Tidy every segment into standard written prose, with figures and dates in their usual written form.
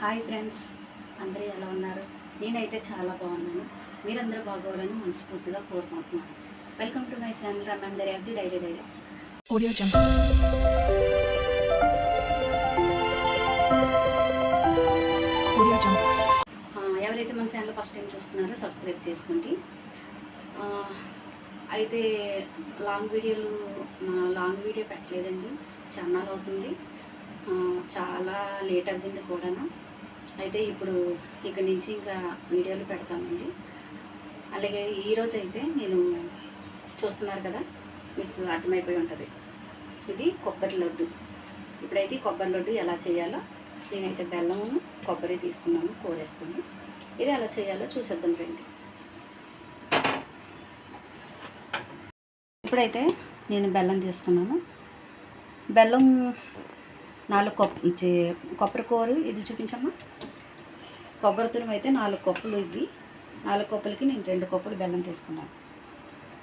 Hi friends, అందరూ ఎలా ఉన్నారు? నేనైతే చాలా బాగున్నాను. మీరందరూ బాగోవాలని మనస్ఫూర్తిగా కోరుకుంటున్నాను. Welcome to my channel Raman దర్యాప్తి daily diaries. Audio jump. Audio jump. ఎవరైతే మన ఛానల్ ఫస్ట్ టైం చూస్తున్నారో సబ్స్క్రైబ్ చేసుకోండి. అయితే లాంగ్ వీడియో పెట్టలేదండి, ఛానల్ అవుతుంది. చాలా లేట్ అవ్వింది కూడా. అయితే ఇప్పుడు ఇక్కడి నుంచి ఇంకా వీడియోలు పెడతామండి. అలాగే ఈరోజు అయితే నేను చూస్తున్నారు కదా, మీకు అర్థమైపోయి ఉంటుంది. ఇది కొబ్బరి లడ్డు. ఇప్పుడైతే కొబ్బరి లడ్డు ఎలా చేయాలో, నేనైతే బెల్లము కొబ్బరి తీసుకున్నాను కోరేసుకుని. ఇది ఎలా చేయాలో చూసేద్దాం రండి. ఇప్పుడైతే నేను బెల్లం తీసుకున్నాను. బెల్లం 4 కొబ్బరి కూర ఇది చూపించమ్మా. కొబ్బరి తురుము అయితే 4 కప్పులు. ఇవి 4 కప్పులకి నేను 2 కప్పులు బెల్లం తీసుకున్నాను.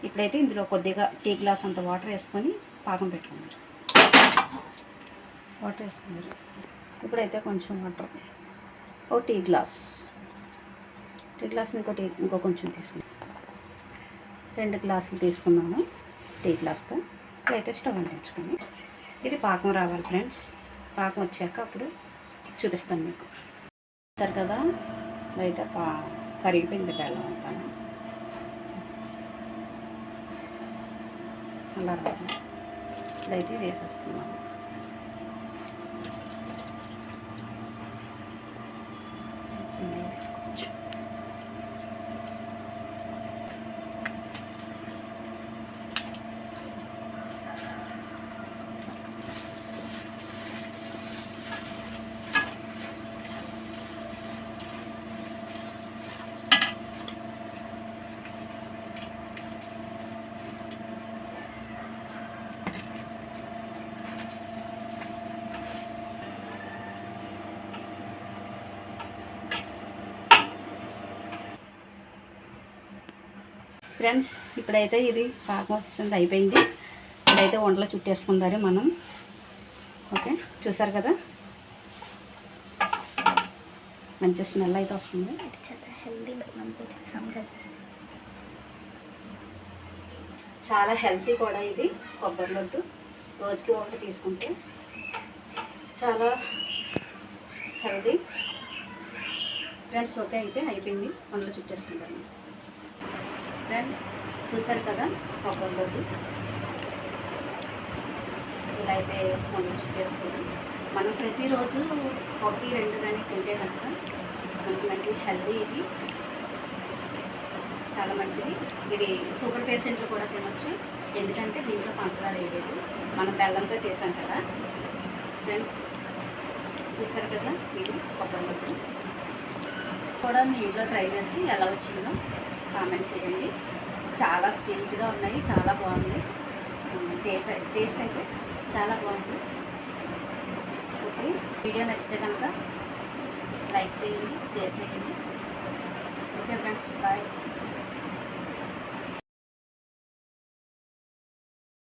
ఇప్పుడైతే ఇందులో కొద్దిగా టీ గ్లాస్ అంత వాటర్ వేసుకొని పాకం పెట్టుకున్నారు. వాటర్ వేసుకున్నారు. ఇప్పుడైతే కొంచెం వాటర్, ఒక టీ గ్లాస్ ఇంకో కొంచెం తీసుకున్నాను. 2 గ్లాసులు తీసుకున్నాను టీ గ్లాస్తో. ఇప్పుడైతే స్టవ్ అంటించుకొని ఇది పాకం రావాలి ఫ్రెండ్స్. పాకం వచ్చాక అప్పుడు చూపిస్తాను మీకు. చూస్తారు కదా, అయితే కరిగిపోయింది బెల్లం అంతా. అలా రాదు. ఇప్పుడైతే ఇది వేసేస్తున్నాను. ఫ్రెండ్స్, ఇప్పుడైతే ఇది పాకం వస్తుంది, అయిపోయింది. ఇప్పుడైతే వంటలో చుట్టేసుకుంటారు మనం. ఓకే, చూసారు కదా, మంచి స్మెల్ అయితే వస్తుంది. చాలా హెల్తీ కూడా ఇది కొబ్బరి లడ్డు. రోజుకి ఒకటి తీసుకుంటే చాలా హెల్తీ ఫ్రెండ్స్. ఓకే, అయితే అయిపోయింది, వంటలో చుట్టేసుకుంటాను. ఫ్రెండ్స్, చూసారు కదా కొబ్బరి లడ్డు. ఇలా అయితే వంటలు చుట్టేసుకోవడం. మనం ప్రతిరోజు 1-2 కానీ తింటే కనుక మనకి మంచి హెల్తీ. ఇది చాలా మంచిది. ఇది షుగర్ పేషెంట్లు కూడా తినొచ్చు, ఎందుకంటే దీంట్లో పంచదార వేయలేదు, మనం బెల్లంతో చేసాం కదా. ఫ్రెండ్స్, చూసారు కదా, ఇది కొబ్బరి లడ్డు కూడా మీ ఇంట్లో ట్రై చేసి ఎలా వచ్చిందో కామెంట్ చేయండి. చాలా స్వీట్గా ఉన్నాయి, చాలా బాగుంది. టేస్ట్ అయితే చాలా బాగుంది. ఓకే, వీడియో నచ్చితే కనుక లైక్ చేయండి, షేర్ చేయండి. Okay friends, bye.